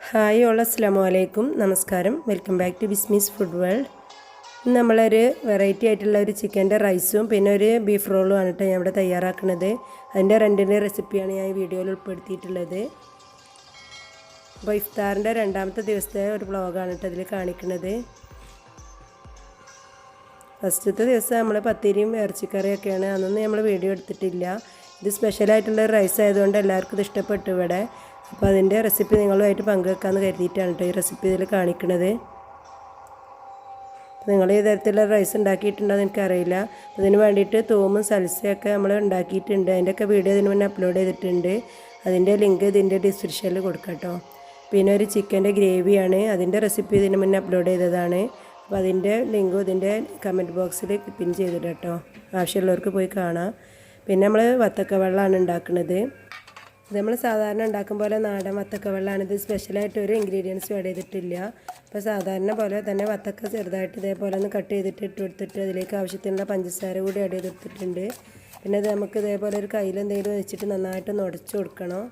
Hi all അസ്സലാമു അലൈക്കും നമസ്കാരം welcome back to Bismis food world. ഇന്ന് നമ്മളൊരു വെറൈറ്റി ആയിട്ടുള്ള ഒരു ചിക്കൻ്റെ റൈസും പിന്നെ ഒരു ബീഫ് റോളും ആണ് കേട്ടോ ഞാൻ ഇവിടെ തയ്യാറാക്കുന്നത്. അതിൻ്റെ രണ്ടിൻ്റെ റെസിപ്പിയാണ് ഞാൻ ഈ വീഡിയോയിൽ ഉൾപ്പെടുത്തിയിട്ടുള്ളത്. അപ്പോൾ ഇഫ്താറിൻ്റെ രണ്ടാമത്തെ ദിവസത്തെ ഒരു വ്ളോഗാണ് കേട്ടോ ഇതിൽ കാണിക്കുന്നത്. ഫസ്റ്റത്തെ ദിവസം നമ്മൾ പത്തിരിയും ഇറച്ചിക്കറിയൊക്കെയാണ്, അന്നൊന്നും നമ്മൾ വീഡിയോ എടുത്തിട്ടില്ല. ഇത് സ്പെഷ്യലായിട്ടുള്ള റൈസ് ആയതുകൊണ്ട് എല്ലാവർക്കും ഇത് ഇഷ്ടപ്പെട്ടു ഇവിടെ. അപ്പോൾ അതിൻ്റെ റെസിപ്പി നിങ്ങളുമായിട്ട് പങ്കുവെക്കാമെന്ന് കരുതിയിട്ടാണ് കേട്ടോ ഈ റെസിപ്പി ഇതിൽ കാണിക്കുന്നത്. നിങ്ങൾ ഈ തരത്തിലുള്ള റൈസ് ഉണ്ടാക്കിയിട്ടുണ്ടോയെന്ന് എനിക്കറിയില്ല. അതിന് വേണ്ടിയിട്ട് തൂമും സൽസയൊക്കെ നമ്മൾ ഉണ്ടാക്കിയിട്ടുണ്ട്. അതിൻ്റെയൊക്കെ വീഡിയോ ഇതിന് മുന്നേ അപ്ലോഡ് ചെയ്തിട്ടുണ്ട്. അതിൻ്റെ ലിങ്ക് ഇതിൻ്റെ ഡിസ്ക്രിപ്ഷനിൽ കൊടുക്കാം കേട്ടോ. പിന്നെ ഒരു ചിക്കൻ്റെ ഗ്രേവിയാണ്, അതിൻ്റെ റെസിപ്പി ഇതിന് മുന്നേ അപ്ലോഡ് ചെയ്തതാണ്. അപ്പോൾ അതിൻ്റെ ലിങ്കും ഇതിൻ്റെ കമൻറ്റ് ബോക്സിൽ പിൻ ചെയ്തിട്ട് കേട്ടോ, ആവശ്യമുള്ളവർക്ക് പോയി കാണാം. പിന്നെ നമ്മൾ വത്തക്ക വെള്ളമാണ് ഉണ്ടാക്കുന്നത്. ഇത് നമ്മൾ സാധാരണ ഉണ്ടാക്കും പോലെ നാടൻ വത്തക്ക വെള്ളമാണ്. ഇത് സ്പെഷ്യലായിട്ട് ഒരു ഇൻഗ്രീഡിയൻസും ആഡ് ചെയ്തിട്ടില്ല. അപ്പോൾ സാധാരണ പോലെ തന്നെ വത്തക്ക ചെറുതായിട്ട് ഇതേപോലെ ഒന്ന് കട്ട് ചെയ്തിട്ട് ഇട്ട് കൊടുത്തിട്ട് അതിലേക്ക് ആവശ്യത്തിനുള്ള പഞ്ചസാര കൂടി ആഡ് ചെയ്തെടുത്തിട്ടുണ്ട്. പിന്നെ ഇത് നമുക്ക് ഇതേപോലെ ഒരു കയ്യിൽ എന്തെങ്കിലും വെച്ചിട്ട് നന്നായിട്ടൊന്ന് ഉടച്ചു കൊടുക്കണം.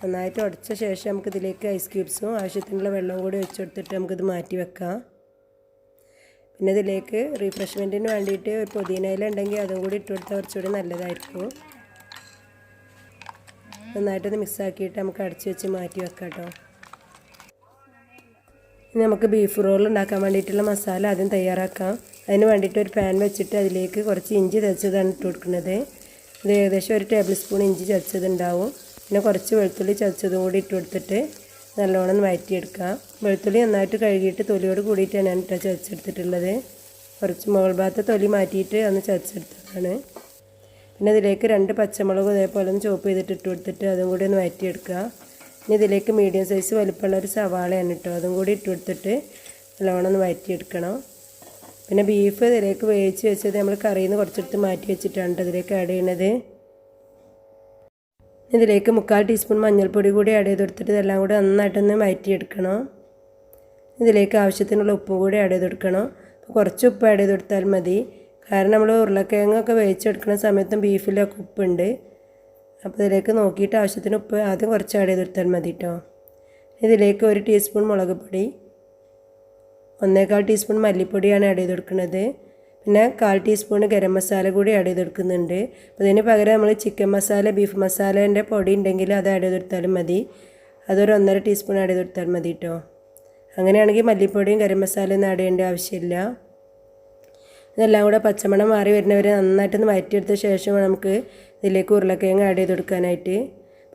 നന്നായിട്ട് ഉടച്ച ശേഷം നമുക്കിതിലേക്ക് ഐസ് ക്യൂബ്സും ആവശ്യത്തിനുള്ള വെള്ളവും കൂടി വെച്ച് കൊടുത്തിട്ട് നമുക്കിത് മാറ്റി വെക്കാം. പിന്നെ ഇതിലേക്ക് റീഫ്രഷ്മെൻറ്റിന് വേണ്ടിയിട്ട് ഒരു പുതിനയില ഉണ്ടെങ്കിൽ അതും കൂടി ഇട്ട് കൊടുത്താൽ കുറച്ചുകൂടി നല്ലതായിരിക്കും. നന്നായിട്ടൊന്ന് മിക്സാക്കിയിട്ട് നമുക്ക് അടച്ച് വെച്ച് മാറ്റി വെക്കാം കേട്ടോ. ഇനി നമുക്ക് ബീഫ് റോൾ ഉണ്ടാക്കാൻ വേണ്ടിയിട്ടുള്ള മസാല ആദ്യം തയ്യാറാക്കാം. അതിന് വേണ്ടിയിട്ട് ഒരു പാൻ വെച്ചിട്ട് അതിലേക്ക് കുറച്ച് ഇഞ്ചി ചതച്ചതാണ് ഇട്ട് കൊടുക്കുന്നത്. ഇത് ഏകദേശം ഒരു ടേബിൾ സ്പൂൺ ഇഞ്ചി ചതച്ചതുണ്ടാവും. പിന്നെ കുറച്ച് വെളുത്തുള്ളി ചതച്ചതും കൂടി ഇട്ട് കൊടുത്തിട്ട് നല്ലോണം വഴറ്റിയെടുക്കാം. വെളുത്തുള്ളി നന്നായിട്ട് കഴുകിയിട്ട് തൊലിയോട് കൂടിയിട്ടാണ് ഞാൻ ഇട്ട് ചതച്ചെടുത്തിട്ടുള്ളത്. കുറച്ച് മുകൾ ഭാഗത്തെ തൊലി മാറ്റിയിട്ട് അന്ന് ചതച്ചെടുത്തതാണ്. പിന്നെ ഇതിലേക്ക് 2 പച്ചമുളക് ഇതേപോലെ ഒന്ന് ചോപ്പ് ചെയ്തിട്ട് ഇട്ട് കൊടുത്തിട്ട് അതും കൂടി ഒന്ന് വഴറ്റിയെടുക്കുക. ഇനി ഇതിലേക്ക് മീഡിയം സൈസ് വലിപ്പമുള്ള ഒരു സവാളയാണ് കേട്ടോ, അതും കൂടി ഇട്ട് കൊടുത്തിട്ട് നല്ലോണം ഒന്ന് വഴറ്റിയെടുക്കണം. പിന്നെ ബീഫ് ഇതിലേക്ക് വേവിച്ച് വെച്ചത് നമ്മൾ കറിയിൽ നിന്ന് കുറച്ചെടുത്ത് മാറ്റി വെച്ചിട്ടാണ് ഇതിലേക്ക് ആഡ് ചെയ്യണത്. ഇതിലേക്ക് 1/4 ടീസ്പൂൺ മഞ്ഞൾപ്പൊടി കൂടി ആഡ് ചെയ്ത് കൊടുത്തിട്ട് ഇതെല്ലാം കൂടി നന്നായിട്ടൊന്ന് വഴറ്റിയെടുക്കണം. ഇതിലേക്ക് ആവശ്യത്തിനുള്ള ഉപ്പും കൂടി ആഡ് ചെയ്ത് കൊടുക്കണം. അപ്പോൾ കുറച്ച് ഉപ്പ് ആഡ് ചെയ്ത് കൊടുത്താൽ മതി, കാരണം നമ്മൾ ഉരുളക്കിഴങ്ങൊക്കെ വേവിച്ചെടുക്കുന്ന സമയത്തും ബീഫിലൊക്കെ ഉപ്പുണ്ട്. അപ്പോൾ ഇതിലേക്ക് നോക്കിയിട്ട് ആവശ്യത്തിന് ഉപ്പ് ആദ്യം കുറച്ച് ആഡ് ചെയ്ത് കൊടുത്താൽ മതി കേട്ടോ. ഇതിലേക്ക് 1 ടീസ്പൂൺ മുളക് പൊടി, 1/4 ടീസ്പൂൺ മല്ലിപ്പൊടിയാണ് ആഡ് ചെയ്ത് കൊടുക്കുന്നത്. പിന്നെ 1/4 ടീസ്പൂൺ ഗരം മസാല കൂടി ആഡ് ചെയ്ത് കൊടുക്കുന്നുണ്ട്. അപ്പോൾ ഇതിന് പകരം നമ്മൾ ചിക്കൻ മസാല ബീഫ് മസാലേൻ്റെ പൊടി ഉണ്ടെങ്കിൽ അത് ആഡ് ചെയ്ത് കൊടുത്താലും മതി. അതൊരു 1.5 ടീസ്പൂൺ ആഡ് ചെയ്ത് കൊടുത്താൽ മതി കേട്ടോ. അങ്ങനെയാണെങ്കിൽ മല്ലിപ്പൊടിയും ഗരം മസാലയൊന്നും ആഡ് ചെയ്യേണ്ട ആവശ്യമില്ല. ഇതെല്ലാം കൂടെ പച്ചമണം മാറി വരുന്നവരെ നന്നായിട്ടൊന്ന് വഴറ്റിയെടുത്ത ശേഷം നമുക്ക് ഇതിലേക്ക് ഉരുളക്കിഴങ്ങ് ആഡ് ചെയ്ത് കൊടുക്കാനായിട്ട്.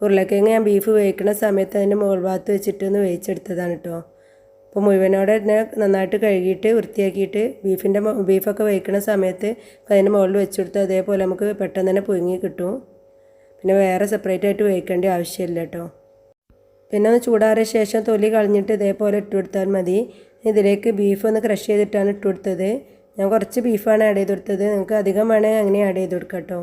ഉരുളക്കിഴങ്ങ് ഞാൻ ബീഫ് വേവിക്കുന്ന സമയത്ത് അതിൻ്റെ മുകൾ ഭാഗത്ത് വെച്ചിട്ടൊന്ന് വേവിച്ചെടുത്തതാണ് കേട്ടോ. അപ്പോൾ മുഴുവനോടെ തന്നെ നന്നായിട്ട് കഴുകിയിട്ട് വൃത്തിയാക്കിയിട്ട് ബീഫൊക്കെ വേവിക്കുന്ന സമയത്ത് അതിൻ്റെ മുകളിൽ വെച്ച് കൊടുത്താൽ അതേപോലെ നമുക്ക് പെട്ടെന്ന് തന്നെ പുഴുങ്ങി കിട്ടും. പിന്നെ വേറെ സെപ്പറേറ്റ് ആയിട്ട് വേവിക്കേണ്ട ആവശ്യമില്ല കേട്ടോ. പിന്നെ ഒന്ന് ചൂടാറിയ ശേഷം തൊലി കളഞ്ഞിട്ട് ഇതേപോലെ ഇട്ട് കൊടുത്താൽ മതി. ഇതിലേക്ക് ബീഫ് ഒന്ന് ക്രഷ് ചെയ്തിട്ടാണ് ഇട്ട് കൊടുത്തത്. ഞാൻ കുറച്ച് ബീഫാണ് ആഡ് ചെയ്ത് കൊടുത്തത്, നിങ്ങൾക്ക് അധികം വേണമെങ്കിൽ അങ്ങനെ ആഡ് ചെയ്ത് കൊടുക്കാം കേട്ടോ.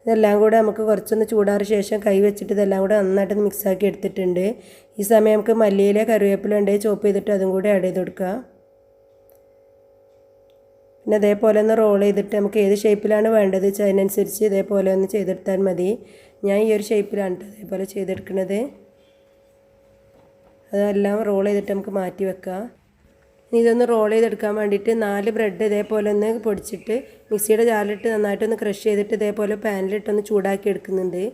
ഇതെല്ലാം കൂടെ നമുക്ക് കുറച്ചൊന്ന് ചൂടാറിയ ശേഷം കൈ വെച്ചിട്ട് ഇതെല്ലാം കൂടെ നന്നായിട്ടൊന്ന് മിക്സാക്കി എടുത്തിട്ടുണ്ട്. ഈ സമയം നമുക്ക് മല്ലിയില കറിവേപ്പില ഉണ്ടെങ്കിൽ ചോപ്പ് ചെയ്തിട്ട് അതും കൂടി ആഡ് ചെയ്ത് കൊടുക്കുക. പിന്നെ അതേപോലെ ഒന്ന് റോൾ ചെയ്തിട്ട് നമുക്ക് ഏത് ഷേപ്പിലാണ് വേണ്ടത് അതിനനുസരിച്ച് ഇതേപോലെ ഒന്ന് ചെയ്തെടുത്താൽ മതി. ഞാൻ ഈ ഒരു ഷേപ്പിലാണ് അതേപോലെ ചെയ്തെടുക്കുന്നത്. അതെല്ലാം റോൾ ചെയ്തിട്ട് നമുക്ക് മാറ്റി വെക്കാം. ഇതൊന്ന് റോൾ ചെയ്തെടുക്കാൻ വേണ്ടിയിട്ട് 4 ബ്രെഡ് ഇതേപോലെ ഒന്ന് പൊടിച്ചിട്ട് മിക്സിയുടെ ജാറിലിട്ട് നന്നായിട്ടൊന്ന് ക്രഷ് ചെയ്തിട്ട് ഇതേപോലെ പാനിലിട്ടൊന്ന് ചൂടാക്കി എടുക്കുന്നുണ്ട്.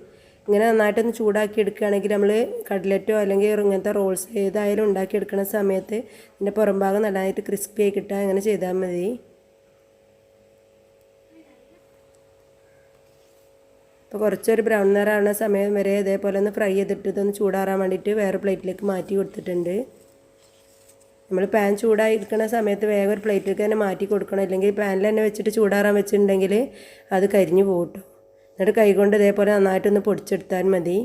ഇങ്ങനെ നന്നായിട്ടൊന്ന് ചൂടാക്കി എടുക്കുകയാണെങ്കിൽ നമ്മൾ കട്ട്ലറ്റോ അല്ലെങ്കിൽ ഇങ്ങനത്തെ റോൾസ് ഏതായാലും ഉണ്ടാക്കിയെടുക്കുന്ന സമയത്ത് ഇതിൻ്റെ പുറം ഭാഗം നന്നായിട്ട് ക്രിസ്പി ആയി കിട്ടാൻ അങ്ങനെ ചെയ്താൽ മതി. അപ്പോൾ കുറച്ചൊരു ബ്രൗൺ നിറാവുന്ന സമയം വരെ ഇതേപോലെ ഒന്ന് ഫ്രൈ ചെയ്തിട്ട് ഇതൊന്ന് ചൂടാറാൻ വേണ്ടിയിട്ട് വേറെ പ്ലേറ്റിലേക്ക് മാറ്റി കൊടുത്തിട്ടുണ്ട്. നമ്മൾ പാൻ ചൂടായിരിക്കുന്ന സമയത്ത് വേഗം ഒരു പ്ലേറ്റിലേക്ക് തന്നെ മാറ്റി കൊടുക്കണം, അല്ലെങ്കിൽ പാനിൽ തന്നെ വെച്ചിട്ട് ചൂടാറാൻ വെച്ചിട്ടുണ്ടെങ്കിൽ അത് കരിഞ്ഞു പോകും കേട്ടോ. എന്നിട്ട് കൈകൊണ്ട് ഇതേപോലെ നന്നായിട്ടൊന്ന് പൊടിച്ചെടുത്താൽ മതി.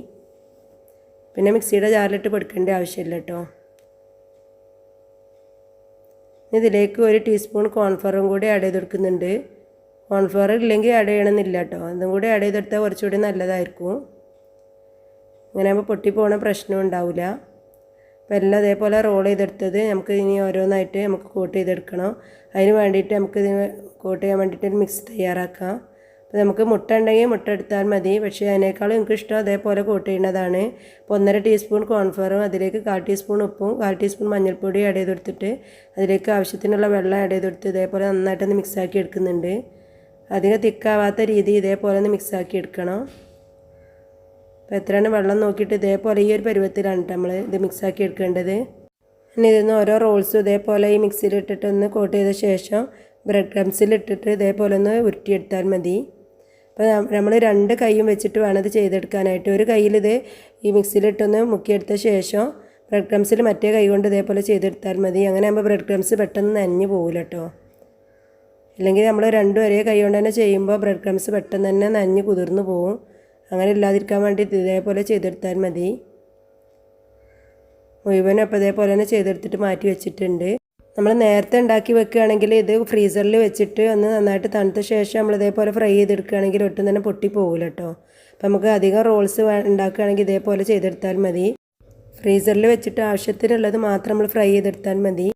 പിന്നെ മിക്സിയുടെ ജാറിലിട്ട് പൊടിക്കേണ്ട ആവശ്യമില്ല കേട്ടോ. ഇതിലേക്ക് 1 ടീസ്പൂൺ കോൺഫ്ലവറും കൂടി ആഡ് ചെയ്ത് കൊടുക്കുന്നുണ്ട്. കോൺഫ്ലവർ ഇല്ലെങ്കിൽ ആഡ് ചെയ്യണമെന്നില്ല കേട്ടോ, അതും കൂടി ആഡ് ചെയ്തെടുത്താൽ കുറച്ചുകൂടി നല്ലതായിരിക്കും. അങ്ങനെ ആകുമ്പോൾ പൊട്ടിപ്പോണ പ്രശ്നം ഉണ്ടാവില്ല. അപ്പോൾ എല്ലാം അതേപോലെ റോൾ ചെയ്തെടുത്തത് നമുക്ക് ഇനി ഓരോന്നായിട്ട് നമുക്ക് കോട്ട് ചെയ്തെടുക്കണം. അതിന് വേണ്ടിയിട്ട് നമുക്ക് ഇതിന് കോട്ട് ചെയ്യാൻ വേണ്ടിയിട്ട് ഒരു മിക്സ് തയ്യാറാക്കാം. അപ്പോൾ നമുക്ക് മുട്ട ഉണ്ടെങ്കിൽ മുട്ട എടുത്താൽ മതി. പക്ഷേ അതിനേക്കാളും എനിക്കിഷ്ടം അതേപോലെ കോട്ട് ചെയ്യുന്നതാണ്. അപ്പോൾ 1.5 ടീസ്പൂൺ കോൺഫ്ലവറും അതിലേക്ക് 1/4 ടീസ്പൂൺ ഉപ്പും 1/4 ടീസ്പൂൺ മഞ്ഞൾപ്പൊടി ആഡ് ചെയ്ത് കൊടുത്തിട്ട് അതിലേക്ക് ആവശ്യത്തിനുള്ള വെള്ളം ആഡ് ചെയ്ത് കൊടുത്ത് ഇതേപോലെ നന്നായിട്ടൊന്ന് മിക്സാക്കി എടുക്കുന്നുണ്ട്. അധികം തിക്കാവാത്ത രീതി ഇതേപോലെ ഒന്ന് മിക്സാക്കി എടുക്കണം. അപ്പോൾ എത്രയാണ് വെള്ളം നോക്കിയിട്ട് ഇതേപോലെ ഈ ഒരു പരുവത്തിലാണ് നമ്മൾ ഇത് മിക്സാക്കി എടുക്കേണ്ടത്. ഇനി ഇതിന്ന് ഓരോ റോൾസും ഇതേപോലെ ഈ മിക്സിയിലിട്ടിട്ട് ഒന്ന് കോട്ട് ചെയ്ത ശേഷം ബ്രെഡ് ക്രംസിലിട്ടിട്ട് ഇതേപോലെ ഒന്ന് ഉരുട്ടിയെടുത്താൽ മതി. അപ്പോൾ നമ്മൾ 2 കൈയും വെച്ചിട്ട് വേണം ഇത് ചെയ്തെടുക്കാനായിട്ട്. ഒരു കയ്യിലിത് ഈ മിക്സിയിലിട്ടൊന്ന് മുക്കിയെടുത്ത ശേഷം ബ്രെഡ് ക്രംസിൽ മറ്റേ കൈ കൊണ്ട് ഇതേപോലെ ചെയ്തെടുത്താൽ മതി. അങ്ങനെ ആകുമ്പോൾ ബ്രെഡ് ക്രംസ് പെട്ടെന്ന് നനഞ്ഞ് പോകില്ല കേട്ടോ. അല്ലെങ്കിൽ നമ്മൾ 2 ഒരേ കൈ കൊണ്ട് തന്നെ ചെയ്യുമ്പോൾ ബ്രെഡ് ക്രംസ് പെട്ടെന്ന് തന്നെ നനഞ്ഞ് കുതിർന്ന് പോകും. അങ്ങനെ ഇല്ലാതിരിക്കാൻ വേണ്ടി ഇതേപോലെ ചെയ്തെടുത്താൽ മതി. മുഴുവനും അപ്പോൾ ഇതേപോലെ തന്നെ ചെയ്തെടുത്തിട്ട് മാറ്റി വെച്ചിട്ടുണ്ട്. നമ്മൾ നേരത്തെ ഉണ്ടാക്കി വെക്കുകയാണെങ്കിൽ ഇത് ഫ്രീസറിൽ വെച്ചിട്ട് ഒന്ന് നന്നായിട്ട് തണുത്ത ശേഷം നമ്മൾ ഇതേപോലെ ഫ്രൈ ചെയ്തെടുക്കുകയാണെങ്കിൽ ഒട്ടും തന്നെ പൊട്ടി പോകില്ല കേട്ടോ. അപ്പോൾ നമുക്ക് അധികം റോൾസ് ഉണ്ടാക്കുകയാണെങ്കിൽ ഇതേപോലെ ചെയ്തെടുത്താൽ മതി. ഫ്രീസറിൽ വെച്ചിട്ട് ആവശ്യത്തിനുള്ളത് മാത്രം നമ്മൾ ഫ്രൈ ചെയ്തെടുത്താൽ മതി.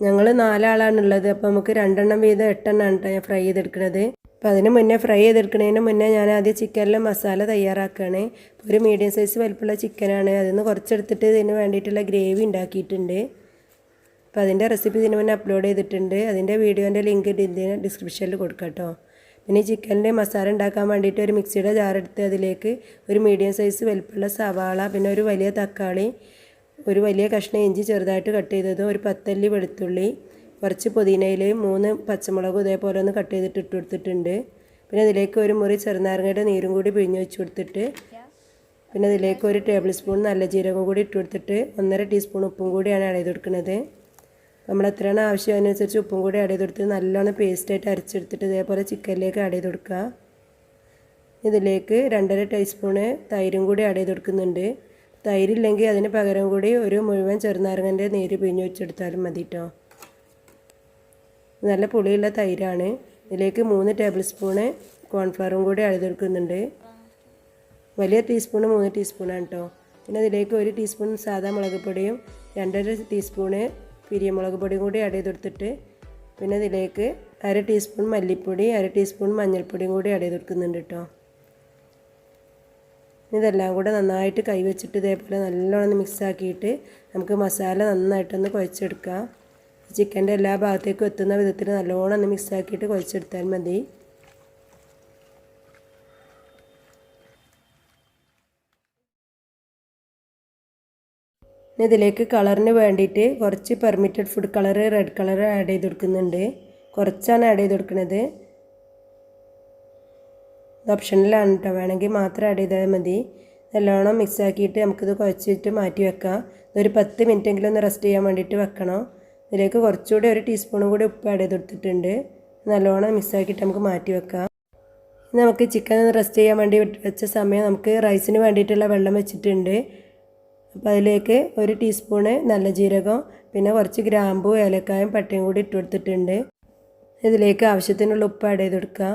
ഞങ്ങൾ 4 ആളാണുള്ളത്. അപ്പോൾ നമുക്ക് 2 എണ്ണം വീതം 8 എണ്ണമാണ് കേട്ടോ ഞാൻ ഫ്രൈ ചെയ്തെടുക്കുന്നത്. അപ്പോൾ അതിന് മുന്നേ ഫ്രൈ ചെയ്തെടുക്കുന്നതിന് മുന്നേ ഞാൻ ആദ്യം ചിക്കനിലെ മസാല തയ്യാറാക്കുകയാണ്. ഒരു മീഡിയം സൈസ് വലിപ്പമുള്ള ചിക്കനാണ്. അതിൽ നിന്ന് കുറച്ചെടുത്തിട്ട് ഇതിന് വേണ്ടിയിട്ടുള്ള ഗ്രേവി ഉണ്ടാക്കിയിട്ടുണ്ട്. അപ്പോൾ അതിൻ്റെ റെസിപ്പി ഇതിന് മുന്നേ അപ്ലോഡ് ചെയ്തിട്ടുണ്ട്. അതിൻ്റെ വീഡിയോൻ്റെ ലിങ്ക് ഇതിൻ്റെ ഡിസ്ക്രിപ്ഷനിൽ കൊടുക്കാം കേട്ടോ. പിന്നെ ചിക്കനിൻ്റെ മസാല ഉണ്ടാക്കാൻ വേണ്ടിയിട്ട് ഒരു മിക്സിയുടെ ജാറെടുത്ത് അതിലേക്ക് ഒരു മീഡിയം സൈസ് വലിപ്പമുള്ള സവാള, പിന്നെ ഒരു വലിയ തക്കാളി, ഒരു വലിയ കഷ്ണം ഇഞ്ചി ചെറുതായിട്ട് കട്ട് ചെയ്തതും, ഒരു 10 അല്ലി വെളുത്തുള്ളി, കുറച്ച് പുതിനയിൽ 3 പച്ചമുളകും ഇതേപോലെ ഒന്ന് കട്ട് ചെയ്തിട്ട് ഇട്ട് കൊടുത്തിട്ടുണ്ട്. പിന്നെ അതിലേക്ക് ഒരു മുറി ചെറുനാരങ്ങയുടെ നീരും കൂടി പിഴിഞ്ഞ് വെച്ച് കൊടുത്തിട്ട് പിന്നെ അതിലേക്ക് 1 ടേബിൾ സ്പൂൺ നല്ല ജീരകം കൂടി ഇട്ട് കൊടുത്തിട്ട് 1.5 ടീസ്പൂൺ ഉപ്പും കൂടിയാണ് ആഡ് ചെയ്ത് കൊടുക്കുന്നത്. നമ്മൾ എത്രയാണ് ആവശ്യം അതിനനുസരിച്ച് ഉപ്പും കൂടി ആഡ് ചെയ്ത് കൊടുത്ത് നല്ലോണം പേസ്റ്റായിട്ട് അരച്ചെടുത്തിട്ട് ഇതേപോലെ ചിക്കനിലേക്ക് ആഡ് ചെയ്ത് കൊടുക്കുക. ഇതിലേക്ക് 2.5 ടീസ്പൂണ് തൈരും കൂടി ആഡ് ചെയ്ത് കൊടുക്കുന്നുണ്ട്. തൈരില്ലെങ്കിൽ അതിന് പകരം കൂടി ഒരു മുഴുവൻ ചെറുനാരങ്ങൻ്റെ നീര് പിഴിഞ്ഞ് വെച്ചെടുത്താലും മതി കേട്ടോ. നല്ല പുളിയുള്ള തൈരാണ്. ഇതിലേക്ക് 3 ടേബിൾ സ്പൂണ് കോൺഫ്ലവറും കൂടി ആഡ് ചെയ്ത് കൊടുക്കുന്നുണ്ട്. വലിയ ടീസ്പൂണ് 3 ടീസ്പൂണാണ് കേട്ടോ. പിന്നെ അതിലേക്ക് 1 ടീസ്പൂൺ സാദാ മുളക് പൊടിയും 2.5 ടീസ്പൂണ് പിരിയമുളക് പൊടിയും കൂടി ആഡ് ചെയ്ത് കൊടുത്തിട്ട് പിന്നെ ഇതിലേക്ക് 1/2 ടീസ്പൂൺ മല്ലിപ്പൊടി, 1/2 ടീസ്പൂൺ മഞ്ഞൾപ്പൊടിയും കൂടി ആഡ് ചെയ്ത് കൊടുക്കുന്നുണ്ട് കേട്ടോ. ഇതെല്ലാം കൂടെ നന്നായിട്ട് കൈവച്ചിട്ട് ഇതേപോലെ നല്ലോണം മിക്സാക്കിയിട്ട് നമുക്ക് മസാല നന്നായിട്ടൊന്ന് കുഴച്ചെടുക്കാം. ചിക്കൻ്റെ എല്ലാ ഭാഗത്തേക്കും എത്തുന്ന വിധത്തിൽ നല്ലോണം ഒന്ന് മിക്സാക്കിയിട്ട് കുഴച്ചെടുത്താൽ മതി. ഇതിലേക്ക് കളറിന് വേണ്ടിയിട്ട് കുറച്ച് permitted food colour, red colour add ചെയ്ത് കൊടുക്കുന്നുണ്ട്. കുറച്ചാണ് ആഡ് ചെയ്ത് കൊടുക്കുന്നത്. ഇത് ഓപ്ഷനിലാണ് കേട്ടോ. വേണമെങ്കിൽ മാത്രം ആഡ് ചെയ്താൽ മതി. നല്ലോണം മിക്സാക്കിയിട്ട് നമുക്കിത് കുഴച്ചിട്ട് മാറ്റി വെക്കാം. ഇതൊരു 10 മിനിറ്റെങ്കിലും ഒന്ന് റെസ്റ്റ് ചെയ്യാൻ വേണ്ടിയിട്ട് വെക്കണം. ഇതിലേക്ക് കുറച്ചുകൂടി 1 ടീസ്പൂണും കൂടി ഉപ്പ് ആഡ് ചെയ്ത് കൊടുത്തിട്ടുണ്ട്. നല്ലോണം മിക്സാക്കിയിട്ട് നമുക്ക് മാറ്റി വെക്കാം. നമുക്ക് ചിക്കൻ ഒന്ന് റെസ്റ്റ് ചെയ്യാൻ വേണ്ടി വെച്ച സമയം നമുക്ക് റൈസിന് വേണ്ടിയിട്ടുള്ള വെള്ളം വെച്ചിട്ടുണ്ട്. അപ്പോൾ അതിലേക്ക് 1 ടീസ്പൂണ് നല്ല ജീരകം, പിന്നെ കുറച്ച് ഗ്രാമ്പൂ, ഏലക്കായും പട്ടയും കൂടി ഇട്ട് കൊടുത്തിട്ടുണ്ട്. ഇതിലേക്ക് ആവശ്യത്തിനുള്ള ഉപ്പ് ആഡ് ചെയ്ത് കൊടുക്കുക.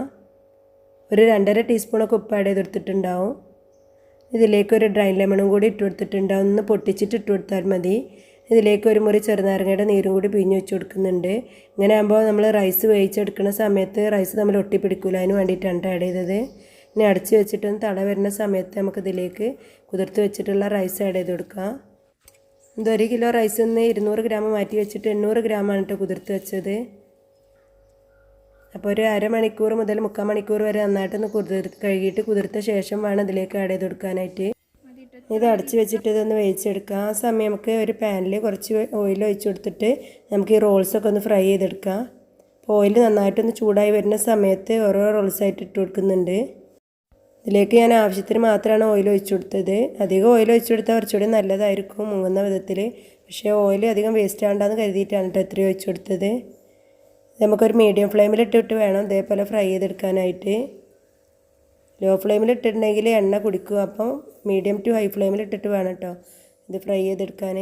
ഒരു 2.5 ടീസ്പൂണൊക്കെ ഉപ്പ് ആഡ് ചെയ്ത് കൊടുത്തിട്ടുണ്ടാവും. ഇതിലേക്ക് ഒരു ഡ്രൈ ലെമണും കൂടി ഇട്ട് കൊടുത്തിട്ടുണ്ടാവും. ഒന്ന് പൊട്ടിച്ചിട്ട് ഇട്ട് കൊടുത്താൽ മതി. ഇതിലേക്ക് ഒരു മുറി ചെറുനാരങ്ങയുടെ നീരും കൂടി പിഴിഞ്ഞ് വെച്ച് കൊടുക്കുന്നുണ്ട്. ഇങ്ങനെ ആകുമ്പോൾ നമ്മൾ റൈസ് വേവിച്ചെടുക്കുന്ന സമയത്ത് റൈസ് നമ്മൾ ഒട്ടിപ്പിടിക്കില്ല. അതിന് വേണ്ടിയിട്ടാണ് ആഡ് ചെയ്തത്. ഇനി അടച്ച് വെച്ചിട്ടൊന്ന് തള വരുന്ന സമയത്ത് നമുക്കിതിലേക്ക് കുതിർത്ത് വെച്ചിട്ടുള്ള റൈസ് ആഡ് ചെയ്ത് കൊടുക്കാം. ഇത് 1 കിലോ റൈസ് ഒന്ന് 200 ഗ്രാം മാറ്റി വെച്ചിട്ട് 800 ഗ്രാമാണ് കേട്ടോ കുതിർത്ത് വെച്ചത്. അപ്പോൾ ഒരു അരമണിക്കൂർ മുതൽ 3/4 മണിക്കൂർ വരെ നന്നായിട്ടൊന്ന് കഴുകിയിട്ട് കുതിർത്ത ശേഷം വേണം ഇതിലേക്ക് ആഡ് ചെയ്ത് കൊടുക്കാനായിട്ട്. ഇത് അടച്ച് വെച്ചിട്ട് ഇതൊന്ന് വേവിച്ചെടുക്കാം. ആ സമയം നമുക്ക് ഒരു പാനിൽ കുറച്ച് ഓയിൽ ഒഴിച്ച് കൊടുത്തിട്ട് നമുക്ക് ഈ റോൾസൊക്കെ ഒന്ന് ഫ്രൈ ചെയ്തെടുക്കാം. അപ്പോൾ ഓയിൽ നന്നായിട്ടൊന്ന് ചൂടായി വരുന്ന സമയത്ത് ഓരോ റോൾസായിട്ട് ഇട്ട് കൊടുക്കുന്നുണ്ട്. ഇതിലേക്ക് ഞാൻ ആവശ്യത്തിന് മാത്രമാണ് ഓയിൽ ഒഴിച്ചു കൊടുത്തത്. അധികം ഓയിൽ ഒഴിച്ചു കൊടുത്താൽ കുറച്ചുകൂടി നല്ലതായിരിക്കും മുങ്ങുന്ന വിധത്തിൽ. പക്ഷേ ഓയിൽ അധികം വേസ്റ്റ് ആകണ്ടെന്ന് കരുതിയിട്ടാണ് കേട്ടോ ഇത്രയും ഒഴിച്ചു കൊടുത്തത്. നമുക്കൊരു മീഡിയം ഫ്ലെയിമിലിട്ടിട്ട് വേണം ഇതേപോലെ ഫ്രൈ ചെയ്തെടുക്കാനായിട്ട്. ലോ ഫ്ലെയിമിലിട്ടിട്ടുണ്ടെങ്കിൽ എണ്ണ കുടിക്കും. അപ്പം മീഡിയം ടു ഹൈ ഫ്ലെയിമിലിട്ടിട്ട് വേണം കേട്ടോ ഇത് ഫ്രൈ ചെയ്തെടുക്കാൻ.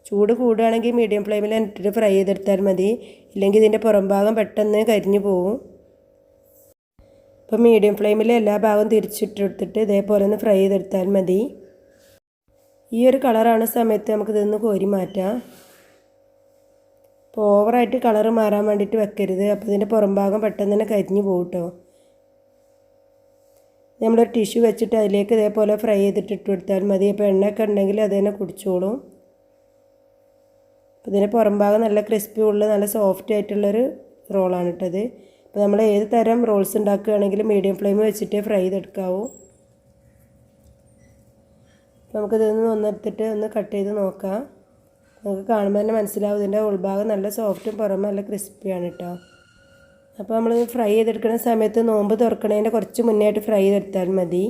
ചൂട് കൂടുകയാണെങ്കിൽ മീഡിയം ഫ്ലെയിമിൽ ഇട്ടിട്ട് ഫ്രൈ ചെയ്തെടുത്താൽ മതി. ഇല്ലെങ്കിൽ ഇതിൻ്റെ പുറം ഭാഗം പെട്ടെന്ന് കരിഞ്ഞു പോകും. അപ്പോൾ മീഡിയം ഫ്ലെയിമിൽ എല്ലാ ഭാഗവും തിരിച്ചിട്ടെടുത്തിട്ട് ഇതേപോലെ ഒന്ന് ഫ്രൈ ചെയ്തെടുത്താൽ മതി. ഈ ഒരു കളറാണ് സമയത്ത് നമുക്കിതൊന്ന് കോരി മാറ്റാം. അപ്പോൾ ഓവറായിട്ട് കളറ് മാറാൻ വേണ്ടിയിട്ട് വെക്കരുത്. അപ്പോൾ ഇതിൻ്റെ പുറം ഭാഗം പെട്ടെന്ന് തന്നെ കരിഞ്ഞു പോകും കേട്ടോ. നമ്മളൊരു ടിഷ്യൂ വെച്ചിട്ട് അതിലേക്ക് ഇതേപോലെ ഫ്രൈ ചെയ്തിട്ട് ഇട്ട് കൊടുത്താൽ മതി. അപ്പോൾ എണ്ണയൊക്കെ ഉണ്ടെങ്കിൽ അത് തന്നെ കുടിച്ചോളും. അപ്പോൾ ഇതിൻ്റെ പുറം ഭാഗം നല്ല ക്രിസ്പി ഉള്ള നല്ല സോഫ്റ്റ് ആയിട്ടുള്ളൊരു റോളാണ് ഇട്ടത്. അപ്പോൾ നമ്മൾ ഏത് തരം റോൾസ് ഉണ്ടാക്കുകയാണെങ്കിലും മീഡിയം ഫ്ലെയിം വെച്ചിട്ട് ഫ്രൈ ചെയ്തെടുക്കാവൂ. നമുക്കിതൊന്ന് ഒന്നെടുത്തിട്ട് ഒന്ന് കട്ട് ചെയ്ത് നോക്കാം. നമുക്ക് കാണുമ്പോൾ തന്നെ മനസ്സിലാവും ഇതിൻ്റെ ഉൾഭാഗം നല്ല സോഫ്റ്റും പുറമെ നല്ല ക്രിസ്പിയാണ് കേട്ടോ. അപ്പോൾ നമ്മൾ ഫ്രൈ ചെയ്തെടുക്കുന്ന സമയത്ത് നോമ്പ് തുറക്കണതിൻ്റെ കുറച്ച് മുന്നേ ആയിട്ട് ഫ്രൈ ചെയ്തെടുത്താൽ മതി.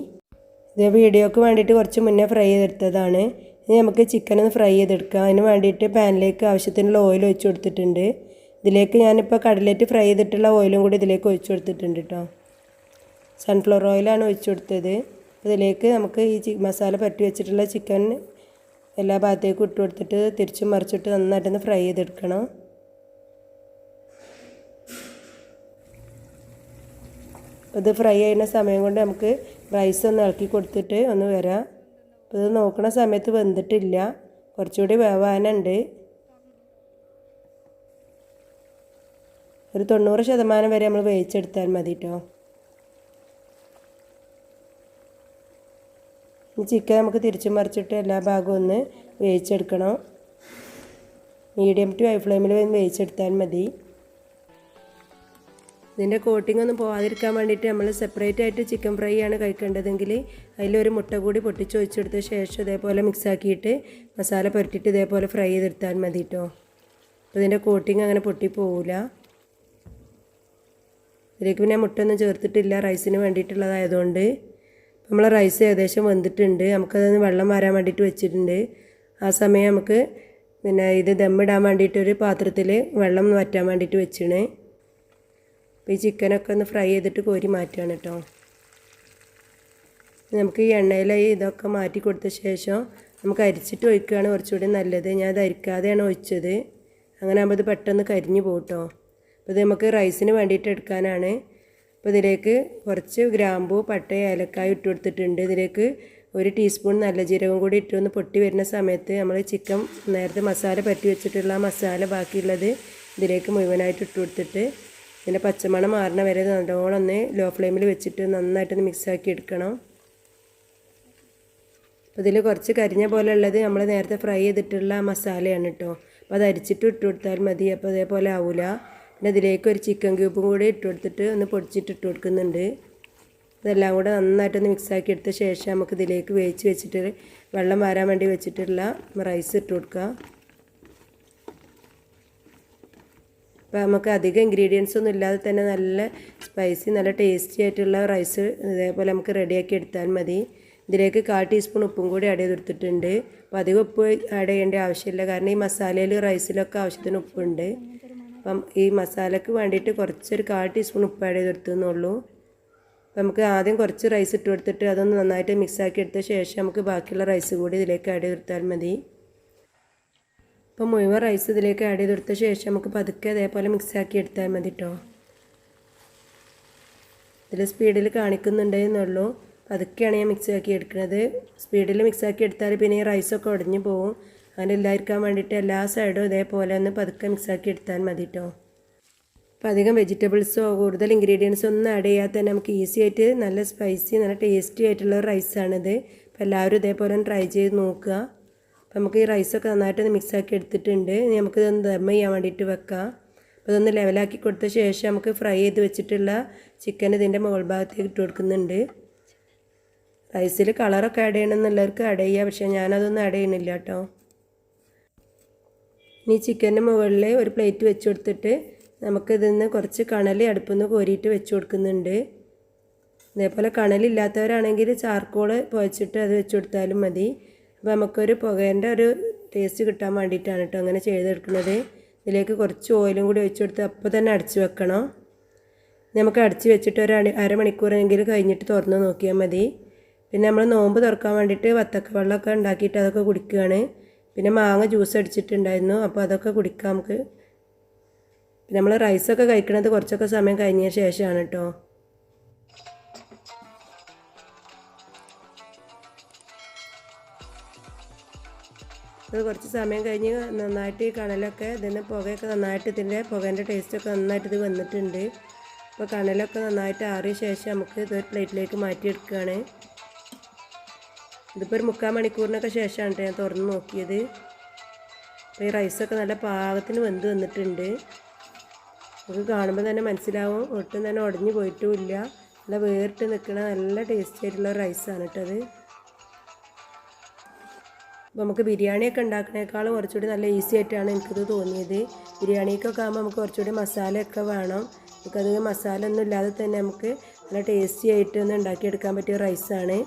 ഇത് വീഡിയോക്ക് വേണ്ടിയിട്ട് കുറച്ച് മുന്നേ ഫ്രൈ ചെയ്തെടുത്തതാണ്. ഇനി നമുക്ക് ചിക്കൻ ഒന്ന് ഫ്രൈ ചെയ്തെടുക്കാം. അതിന് വേണ്ടിയിട്ട് പാനിലേക്ക് ആവശ്യത്തിനുള്ള ഓയിൽ ഒഴിച്ച് കൊടുത്തിട്ടുണ്ട്. ഇതിലേക്ക് ഞാനിപ്പോൾ കടലറ്റ് ഫ്രൈ ചെയ്തിട്ടുള്ള ഓയിലും കൂടി ഇതിലേക്ക് ഒഴിച്ച് കൊടുത്തിട്ടുണ്ട് കേട്ടോ. സൺഫ്ലവർ ഓയിലാണ് ഒഴിച്ച് കൊടുത്തത്. ഇതിലേക്ക് നമുക്ക് ഈ മസാല പരട്ടി വെച്ചിട്ടുള്ള ചിക്കൻ എല്ലാ ഭാഗത്തേക്കും ഇട്ട് കൊടുത്തിട്ട് തിരിച്ചും മറിച്ചിട്ട് നന്നായിട്ടൊന്ന് ഫ്രൈ ചെയ്തെടുക്കണം. ഇത് ഫ്രൈ ചെയ്യുന്ന സമയം കൊണ്ട് നമുക്ക് റൈസ് ഒന്ന് ഇളക്കി കൊടുത്തിട്ട് ഒന്ന് വരാം. അപ്പോൾ ഇത് നോക്കുന്ന സമയത്ത് വെന്തിട്ടില്ല, കുറച്ചുകൂടി വേവാനുണ്ട്. ഒരു 90% വരെ നമ്മൾ വേവിച്ചെടുത്താൽ മതി കേട്ടോ. ഈ ചിക്കൻ നമുക്ക് തിരിച്ചു മറിച്ചിട്ട് എല്ലാ ഭാഗവും ഒന്ന് വേവിച്ചെടുക്കണം. മീഡിയം ടു ഹൈ ഫ്ലെയിമിൽ വേവിച്ചെടുത്താൽ മതി. ഇതിൻ്റെ കോട്ടിംഗ് ഒന്നും പോകാതിരിക്കാൻ വേണ്ടിയിട്ട് നമ്മൾ സെപ്പറേറ്റ് ആയിട്ട് ചിക്കൻ ഫ്രൈ ആണ് കഴിക്കേണ്ടതെങ്കിൽ അതിലൊരു മുട്ട കൂടി പൊട്ടിച്ച് ഒഴിച്ചെടുത്ത ശേഷം ഇതേപോലെ മിക്സാക്കിയിട്ട് മസാല പുരട്ടിയിട്ട് ഇതേപോലെ ഫ്രൈ ചെയ്തെടുത്താൽ മതി കേട്ടോ. അപ്പോൾ ഇതിൻ്റെ കോട്ടിംഗ് അങ്ങനെ പൊട്ടിപ്പോവില്ല. ഇതിലേക്ക് പിന്നെ മുട്ടൊന്നും ചേർത്തിട്ടില്ല, റൈസിന് വേണ്ടിയിട്ടുള്ളതായതുകൊണ്ട്. നമ്മൾ റൈസ് ഏകദേശം വെന്തിട്ടുണ്ട്. നമുക്കതൊന്ന് വെള്ളം വരാൻ വേണ്ടിയിട്ട് വെച്ചിട്ടുണ്ട്. ആ സമയം നമുക്ക് പിന്നെ ഇത് ദമ്മിടാൻ വേണ്ടിയിട്ടൊരു പാത്രത്തിൽ വെള്ളം വറ്റാൻ വേണ്ടിയിട്ട് വെച്ചിണ്. അപ്പോൾ ഈ ചിക്കനൊക്കെ ഒന്ന് ഫ്രൈ ചെയ്തിട്ട് കോരി മാറ്റുകയാണ് കേട്ടോ. നമുക്ക് ഈ എണ്ണയിൽ ഇതൊക്കെ മാറ്റി കൊടുത്ത ശേഷം നമുക്ക് അരിച്ചിട്ട് ഒഴിക്കുകയാണ് കുറച്ചുകൂടി നല്ലത്. ഞാൻ അത് അരിക്കാതെയാണ് ഒഴിച്ചത്. അങ്ങനെ ആകുമ്പോൾ ഇത് പെട്ടെന്ന് കരിഞ്ഞു പോകും കേട്ടോ. അപ്പോൾ ഇത് നമുക്ക് റൈസിന് വേണ്ടിയിട്ട് എടുക്കാനാണ്. അപ്പോൾ ഇതിലേക്ക് കുറച്ച് ഗ്രാമ്പൂ, പട്ട, ഏലക്കായ ഇട്ട് കൊടുത്തിട്ടുണ്ട്. ഇതിലേക്ക് 1 ടീസ്പൂൺ നല്ല ജീരകം കൂടി ഇട്ടൊന്ന് പൊട്ടി വരുന്ന സമയത്ത് നമ്മൾ ചിക്കൻ നേരത്തെ മസാല പറ്റി വെച്ചിട്ടുള്ള മസാല ബാക്കിയുള്ളത് ഇതിലേക്ക് മുഴുവനായിട്ട് ഇട്ട് കൊടുത്തിട്ട് ഇതിൻ്റെ പച്ചമണം മാറണ വരെ നല്ലോണം ഒന്ന് ലോ ഫ്ലെയിമിൽ വെച്ചിട്ട് നന്നായിട്ടൊന്ന് മിക്സാക്കി എടുക്കണം. അപ്പോൾ ഇതിൽ കുറച്ച് കരിഞ്ഞ പോലെ ഉള്ളത് നമ്മൾ നേരത്തെ ഫ്രൈ ചെയ്തിട്ടുള്ള മസാലയാണ് കേട്ടോ. അപ്പോൾ അത് അരിച്ചിട്ട് ഇട്ട് കൊടുത്താൽ മതി. അപ്പോൾ അതേപോലെ ആവില്ല. പിന്നെ ഇതിലേക്ക് ഒരു ചിക്കൻ ക്യൂബും കൂടി ഇട്ട് കൊടുത്തിട്ട് ഒന്ന് പൊടിച്ചിട്ട് ഇട്ട് കൊടുക്കുന്നുണ്ട്. ഇതെല്ലാം കൂടെ നന്നായിട്ടൊന്ന് മിക്സാക്കി എടുത്ത ശേഷം നമുക്ക് ഇതിലേക്ക് വേവിച്ച് വെച്ചിട്ട് വെള്ളം വരാൻ വേണ്ടി വെച്ചിട്ടുള്ള റൈസ് ഇട്ട് കൊടുക്കുക. അപ്പോൾ നമുക്ക് അധികം ഇൻഗ്രീഡിയൻസ് ഒന്നും ഇല്ലാതെ തന്നെ നല്ല സ്പൈസി നല്ല ടേസ്റ്റി ആയിട്ടുള്ള റൈസ് ഇതേപോലെ നമുക്ക് റെഡിയാക്കി എടുത്താൽ മതി. ഇതിലേക്ക് 1/4 ടീസ്പൂൺ ഉപ്പും കൂടി ആഡ് ചെയ്തെടുത്തിട്ടുണ്ട്. അപ്പോൾ അധികം ഉപ്പ് ആഡ് ചെയ്യേണ്ട ആവശ്യമില്ല, കാരണം ഈ മസാലയിൽ റൈസിലൊക്കെ ആവശ്യത്തിന് ഉപ്പുണ്ട്. അപ്പം ഈ മസാലയ്ക്ക് വേണ്ടിയിട്ട് കുറച്ചൊരു 1/4 ടീസ്പൂൺ ഉപ്പ് ആഡ് ചെയ്തെടുത്തുന്നുള്ളൂ. അപ്പോൾ നമുക്ക് ആദ്യം കുറച്ച് റൈസ് ഇട്ട് കൊടുത്തിട്ട് അതൊന്ന് നന്നായിട്ട് മിക്സാക്കി എടുത്ത ശേഷം നമുക്ക് ബാക്കിയുള്ള റൈസ് കൂടി ഇതിലേക്ക് ആഡ് ചെയ്തെടുത്താൽ മതി. അപ്പോൾ മുഴുവൻ റൈസ് ഇതിലേക്ക് ആഡ് ചെയ്തെടുത്ത ശേഷം നമുക്ക് പതുക്കെ അതേപോലെ മിക്സാക്കി എടുത്താൽ മതി കേട്ടോ. ഇതിൽ സ്പീഡിൽ കാണിക്കുന്നുണ്ടെന്നുള്ളൂ, പതുക്കെയാണ് ഞാൻ മിക്സാക്കി എടുക്കുന്നത്. സ്പീഡിൽ മിക്സാക്കി എടുത്താൽ പിന്നെ ഈ റൈസൊക്കെ ഉടഞ്ഞു പോകും. അങ്ങനെ ഇല്ലാതിരിക്കാൻ വേണ്ടിയിട്ട് എല്ലാ സൈഡും ഇതേപോലെ ഒന്ന് പതുക്കെ മിക്സാക്കി എടുത്താൽ മതി കേട്ടോ. അപ്പോൾ അധികം വെജിറ്റബിൾസോ കൂടുതൽ ഇൻഗ്രീഡിയൻസോ ഒന്നും ആഡ് ചെയ്യാതെ തന്നെ നമുക്ക് ഈസി ആയിട്ട് നല്ല സ്പൈസി നല്ല ടേസ്റ്റി ആയിട്ടുള്ള റൈസാണിത്. അപ്പോൾ എല്ലാവരും ഇതേപോലെ ഒന്ന് ട്രൈ ചെയ്ത് നോക്കുക. അപ്പോൾ നമുക്ക് ഈ റൈസൊക്കെ നന്നായിട്ടൊന്ന് മിക്സാക്കി എടുത്തിട്ടുണ്ട്. ഇനി നമുക്കിതൊന്ന് ദം ചെയ്യാൻ വേണ്ടിയിട്ട് വെക്കാം. അപ്പോൾ ഇതൊന്ന് ലെവലാക്കി കൊടുത്ത ശേഷം നമുക്ക് ഫ്രൈ ചെയ്ത് വെച്ചിട്ടുള്ള ചിക്കൻ ഇതിൻ്റെ മുകൾ ഭാഗത്തേക്ക് ഇട്ട് കൊടുക്കുന്നുണ്ട്. റൈസിൽ കളറൊക്കെ ആഡ് ചെയ്യണമെന്നുള്ളവർക്ക് ആഡ് ചെയ്യുക, പക്ഷേ ഞാനതൊന്നും ആഡ് ചെയ്യണില്ല കേട്ടോ. ഇനി ചിക്കൻ്റെ മുകളിൽ ഒരു പ്ലേറ്റ് വെച്ച് കൊടുത്തിട്ട് നമുക്കിതിൽ നിന്ന് കുറച്ച് കണൽ അടുപ്പിൽ നിന്ന് കോരിയിട്ട് വെച്ച് കൊടുക്കുന്നുണ്ട്. ഇതേപോലെ കണലില്ലാത്തവരാണെങ്കിൽ ചാർക്കോൾ പുകച്ചിട്ട് അത് വെച്ച് കൊടുത്താലും മതി. അപ്പോൾ നമുക്കൊരു പുകേൻ്റെ ഒരു ടേസ്റ്റ് കിട്ടാൻ വേണ്ടിയിട്ടാണ് കേട്ടോ അങ്ങനെ ചെയ്തെടുക്കുന്നത്. ഇതിലേക്ക് കുറച്ച് ഓയിലും കൂടി ഒഴിച്ച് കൊടുത്ത് അപ്പോൾ തന്നെ അടച്ച് വെക്കണം. നമുക്ക് അടച്ച് വെച്ചിട്ട് ഒരു അരമണിക്കൂറെങ്കിലും കഴിഞ്ഞിട്ട് തുറന്ന് നോക്കിയാൽ മതി. പിന്നെ നമ്മൾ നോമ്പ് തുറക്കാൻ വേണ്ടിയിട്ട് വത്തക്ക വെള്ളമൊക്കെ ഉണ്ടാക്കിയിട്ട് അതൊക്കെ കുടിക്കുകയാണ്. പിന്നെ മാങ്ങ ജ്യൂസ് അടിച്ചിട്ടുണ്ടായിരുന്നു, അപ്പോൾ അതൊക്കെ കുടിക്കാം നമുക്ക്. പിന്നെ നമ്മൾ റൈസൊക്കെ കഴിക്കുന്നത് കുറച്ചൊക്കെ സമയം കഴിഞ്ഞ ശേഷമാണ് കേട്ടോ. അത് കുറച്ച് സമയം കഴിഞ്ഞ് നന്നായിട്ട് ഈ കണലൊക്കെ ഇതിന് പുകയൊക്കെ നന്നായിട്ട് ഇതിൻ്റെ പുകേൻ്റെ ടേസ്റ്റൊക്കെ നന്നായിട്ട് ഇത് വന്നിട്ടുണ്ട്. അപ്പോൾ കണലൊക്കെ നന്നായിട്ട് ആറിയ ശേഷം നമുക്ക് ഇതൊരു പ്ലേറ്റിലേക്ക് മാറ്റിയെടുക്കുകയാണ്. ഇതിപ്പോൾ ഒരു 3/4 മണിക്കൂറിനൊക്കെ ശേഷമാണ് ഞാൻ തുറന്ന് നോക്കിയത്. അപ്പോൾ ഈ റൈസൊക്കെ നല്ല പാകത്തിന് വെന്ത് വന്നിട്ടുണ്ട്. നമുക്ക് കാണുമ്പോൾ തന്നെ മനസ്സിലാവും, ഒട്ടും തന്നെ ഉടഞ്ഞു പോയിട്ടുമില്ല. നല്ല വേറിട്ട് നിൽക്കുന്ന നല്ല ടേസ്റ്റി ആയിട്ടുള്ള റൈസാണ് കേട്ടത്. അപ്പോൾ നമുക്ക് ബിരിയാണിയൊക്കെ ഉണ്ടാക്കുന്നതിനേക്കാളും കുറച്ചുകൂടി നല്ല ഈസി ആയിട്ടാണ് എനിക്കിത് തോന്നിയത്. ബിരിയാണിക്കൊക്കെ ആകുമ്പോൾ നമുക്ക് കുറച്ചുകൂടി മസാലയൊക്കെ വേണം. നമുക്കധികം മസാല ഒന്നും ഇല്ലാതെ തന്നെ നമുക്ക് നല്ല ടേസ്റ്റി ആയിട്ട് ഒന്ന് ഉണ്ടാക്കിയെടുക്കാൻ പറ്റിയ റൈസാണ്.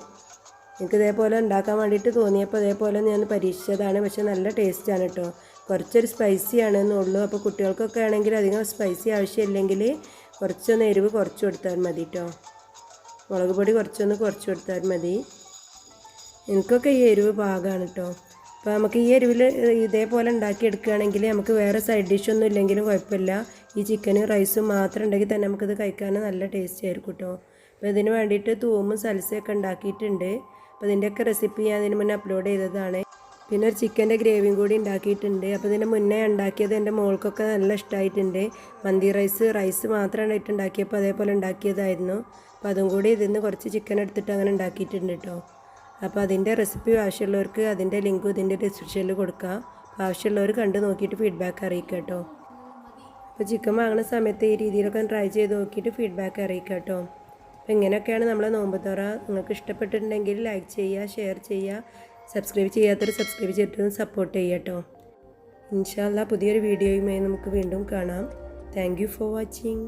എനിക്ക് ഇതേപോലെ ഉണ്ടാക്കാൻ വേണ്ടിയിട്ട് തോന്നിയപ്പോൾ അതേപോലെ ഞാൻ പരീക്ഷിച്ചതാണ്. പക്ഷേ നല്ല ടേസ്റ്റാണ് കേട്ടോ. കുറച്ചൊരു സ്പൈസി ആണെന്നുള്ളൂ. അപ്പോൾ കുട്ടികൾക്കൊക്കെ ആണെങ്കിൽ അധികം സ്പൈസി ആവശ്യമില്ലെങ്കിൽ കുറച്ചൊന്ന് എരിവ് കുറച്ച് കൊടുത്താൽ മതി കേട്ടോ. മുളക് പൊടി കുറച്ച് കൊടുത്താൽ മതി. എനിക്കൊക്കെ ഈ എരിവ് പാകമാണ് കേട്ടോ. അപ്പോൾ നമുക്ക് ഈ എരിവിൽ ഇതേപോലെ ഉണ്ടാക്കിയെടുക്കുകയാണെങ്കിൽ നമുക്ക് വേറെ സൈഡ് ഡിഷൊന്നും ഇല്ലെങ്കിലും കുഴപ്പമില്ല. ഈ ചിക്കനും റൈസും മാത്രം ഉണ്ടെങ്കിൽ തന്നെ നമുക്കിത് കഴിക്കാൻ നല്ല ടേസ്റ്റി ആയിരിക്കും കേട്ടോ. അപ്പോൾ ഇതിന് വേണ്ടിയിട്ട് തൂമും സൽസയൊക്കെ ഉണ്ടാക്കിയിട്ടുണ്ട്. അപ്പോൾ ഇതിൻ്റെയൊക്കെ റെസിപ്പി ഞാൻ ഇതിന് മുന്നേ അപ്ലോഡ് ചെയ്തതാണ്. പിന്നെ ഒരു ചിക്കൻ്റെ ഗ്രേവിയും കൂടി ഉണ്ടാക്കിയിട്ടുണ്ട്. അപ്പോൾ ഇതിൻ്റെ മുന്നേ ഉണ്ടാക്കിയത് എൻ്റെ മോൾക്കൊക്കെ നല്ല ഇഷ്ടമായിട്ടുണ്ട്. മന്തി റൈസ് മാത്രമായിട്ട് ഉണ്ടാക്കിയപ്പോൾ അതേപോലെ ഉണ്ടാക്കിയതായിരുന്നു. അപ്പോൾ അതും കൂടി ഇതിന്ന് കുറച്ച് ചിക്കൻ എടുത്തിട്ട് അങ്ങനെ ഉണ്ടാക്കിയിട്ടുണ്ട് കേട്ടോ. അപ്പോൾ അതിൻ്റെ റെസിപ്പി ആവശ്യമുള്ളവർക്ക് അതിൻ്റെ ലിങ്കും ഇതിൻ്റെ ഡിസ്ക്രിപ്ഷനിൽ കൊടുക്കാം. ആവശ്യമുള്ളവർ കണ്ട് നോക്കിയിട്ട് ഫീഡ്ബാക്ക് അറിയിക്കുക കേട്ടോ. അപ്പോൾ ചിക്കൻ വാങ്ങുന്ന സമയത്ത് ഈ രീതിയിലൊക്കെ ട്രൈ ചെയ്ത് നോക്കിയിട്ട് ഫീഡ്ബാക്ക് അറിയിക്കുക കേട്ടോ. അപ്പോൾ ഇങ്ങനെയൊക്കെയാണ് നമ്മളെ നോമ്പുതുറ. നിങ്ങൾക്ക് ഇഷ്ടപ്പെട്ടിട്ടുണ്ടെങ്കിൽ ലൈക്ക് ചെയ്യുക, ഷെയർ ചെയ്യുക, സബ്സ്ക്രൈബ് ചെയ്യാത്തവർ സബ്സ്ക്രൈബ് ചെയ്തിട്ട് സപ്പോർട്ട് ചെയ്യുക കേട്ടോ. ഇൻഷാ അല്ലാഹ് പുതിയൊരു വീഡിയോയുമായി നമുക്ക് വീണ്ടും കാണാം. Thank you for watching.